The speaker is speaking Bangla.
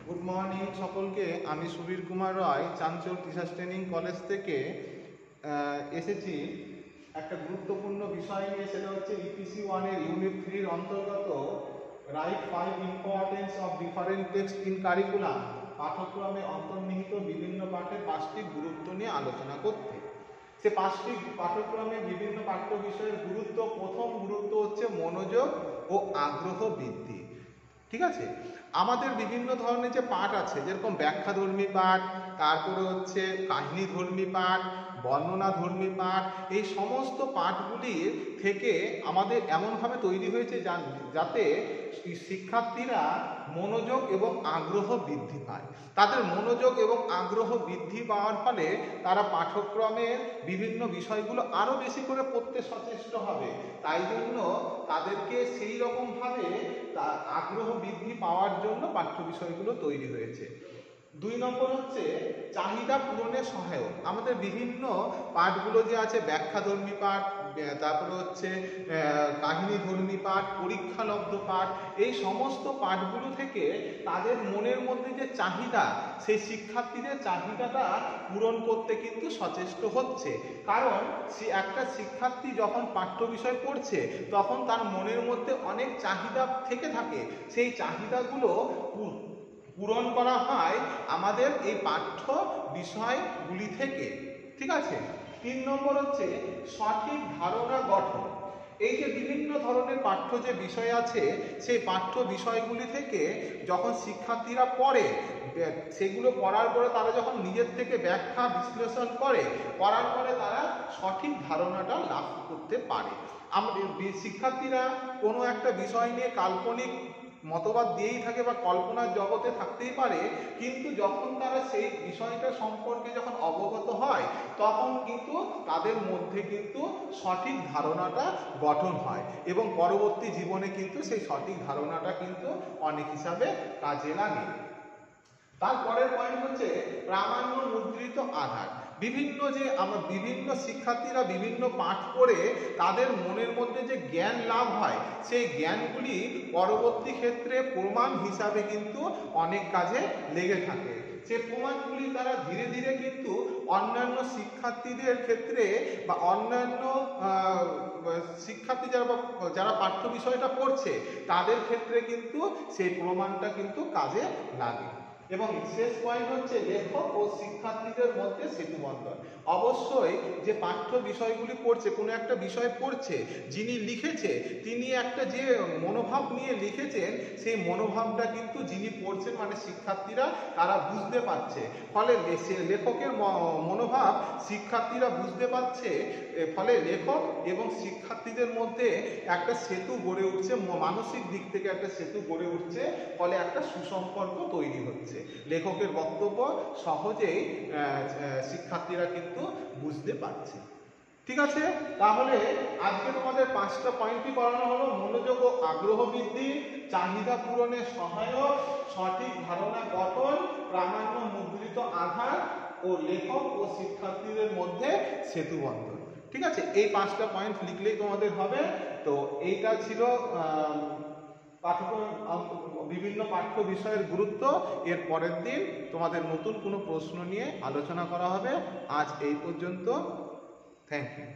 গুড মর্নিং সকলকে। আমি সুবীর কুমার রায় চাঞ্চল টিচার্স ট্রেনিং কলেজ থেকে এসেছি একটা গুরুত্বপূর্ণ বিষয় নিয়ে। সেটা হচ্ছে ইপিসি 1 এর ইউনিট 3 এর অন্তর্গত right 5 importance of different text in curriculum, পাঠ্যক্রমে অন্তর্নিহিত বিভিন্ন পাঠের 5টি গুরুত্ব নিয়ে আলোচনা করতে। সে 5টি পাঠ্যক্রমে বিভিন্ন পাঠ্য বিষয়ের গুরুত্ব। প্রথম গুরুত্ব হচ্ছে মনোযোগ ও আগ্রহ বৃদ্ধি। ঠিক আছে, আমাদের বিভিন্ন ধরনের যে পাঠ আছে, যেরকম ব্যাখ্যাধর্মী পাঠ, তারপরে হচ্ছে কাহিনীধর্মী পাঠ, বর্ণনাধর্মী পাঠ, এই সমস্ত পাঠগুলির থেকে আমাদের এমনভাবে তৈরি হয়েছে যাতে শিক্ষার্থীরা মনোযোগ এবং আগ্রহ বৃদ্ধি পায়। তাদের মনোযোগ এবং আগ্রহ বৃদ্ধি পাওয়ার ফলে তারা পাঠ্যক্রমের বিভিন্ন বিষয়গুলো আরও বেশি করে পড়তে সচেষ্ট হবে। তাই জন্য তাদেরকে সেই রকমভাবে আগ্রহ বৃদ্ধি পাওয়ার জন্য পাঠ্য বিষয়গুলো তৈরি হয়েছে। 2 নম্বর হচ্ছে চাহিদা পূরণে সহায়ক। আমাদের বিভিন্ন পাঠগুলো যে আছে, ব্যাখ্যাধর্মী পাঠ, তারপরে হচ্ছে কাহিনীধর্মী পাঠ, পরীক্ষালব্ধ পাঠ, এই সমস্ত পাঠগুলো থেকে তাদের মনের মধ্যে যে চাহিদা, সেই শিক্ষার্থীদের চাহিদাটা পূরণ করতে কিন্তু সচেষ্ট হচ্ছে। কারণ একটা শিক্ষার্থী যখন পাঠ্য বিষয় পড়ছে তখন তার মনের মধ্যে অনেক চাহিদা থেকে থাকে। সেই চাহিদাগুলো পূরণ করা হয় আমাদের এই পাঠ্য বিষয়গুলি থেকে। ঠিক আছে। 3 নম্বর হচ্ছে সঠিক ধারণা গঠন। এই যে বিভিন্ন ধরনের পাঠ্য যে বিষয় আছে, সেই পাঠ্য বিষয়গুলি থেকে যখন শিক্ষার্থীরা পড়ে, সেগুলো পড়ার পরে তারা যখন নিজের থেকে ব্যাখ্যা বিশ্লেষণ করার পরে তারা সঠিক ধারণাটা লাভ করতে পারে। আমাদের শিক্ষার্থীরা কোনো একটা বিষয় নিয়ে কাল্পনিক মতবাদ দিয়েই থাকে বা কল্পনার জগতে থাকতেই পারে, কিন্তু যখন তারা সেই বিষয়টা সম্পর্কে যখন অবগত হয় তখন কিন্তু তাদের মধ্যে কিন্তু সঠিক ধারণাটা গঠন হয় এবং পরবর্তী জীবনে কিন্তু সেই সঠিক ধারণাটা কিন্তু অনেক হিসাবে কাজে লাগে। তারপরের পয়েন্ট হচ্ছে প্রামাণ্য মুদ্রিত আধার। বিভিন্ন শিক্ষার্থীরা বিভিন্ন পাঠ পড়ে তাদের মনের মধ্যে যে জ্ঞান লাভ হয়, সেই জ্ঞানগুলি পরবর্তী ক্ষেত্রে প্রমাণ হিসাবে কিন্তু অনেক কাজে লেগে থাকে। সেই প্রমাণগুলি তারা ধীরে ধীরে কিন্তু অন্যান্য শিক্ষার্থীদের ক্ষেত্রে বা অন্যান্য শিক্ষার্থী যারা পাঠ্য বিষয়টা পড়ছে তাদের ক্ষেত্রে কিন্তু সেই প্রমাণটা কিন্তু কাজে লাগে। এবং শেষ পয়েন্ট হচ্ছে লেখক ও শিক্ষার্থীদের মধ্যে সেতুবন্ধন। অবশ্যই যে পাঠ্য বিষয়গুলি পড়ছে, কোনো একটা বিষয় পড়ছে, যিনি লিখেছে তিনি একটা যে মনোভাব নিয়ে লিখেছেন, সেই মনোভাবটা কিন্তু যিনি পড়ছেন মানে শিক্ষার্থীরা তারা বুঝতে পারছে। ফলে লেখকের মনোভাব শিক্ষার্থীরা বুঝতে পারছে, ফলে লেখক এবং শিক্ষার্থীদের মধ্যে একটা সেতু গড়ে উঠছে, মানসিক দিক থেকে একটা সেতু গড়ে উঠছে, ফলে একটা সুসম্পর্ক তৈরি হচ্ছে। লেখকের বক্তব্য সহজেই শিক্ষার্থীরা কিন্তু বুঝতে পারছে। ঠিক আছে, তাহলে আজকে তোমাদের 5টা পয়েন্টই করানো হলো। মনোযোগ ও আগ্রহ বৃদ্ধি, চাহিদা পূরণে সহায়ক, সঠিক ধারণা গঠন, প্রামাণ্য মুদ্রিত আধার ও লেখক ও শিক্ষার্থীদের মধ্যে সেতুবন্ধন। ঠিক আছে, এই 5টা পয়েন্ট লিখলেই তোমাদের হবে। তো এইটা ছিল বিভিন্ন পাঠ্য বিষয়ের গুরুত্ব। এর পরের দিন তোমাদের নতুন কোনো প্রশ্ন নিয়ে আলোচনা করা হবে। আজ এই পর্যন্ত। Thank you.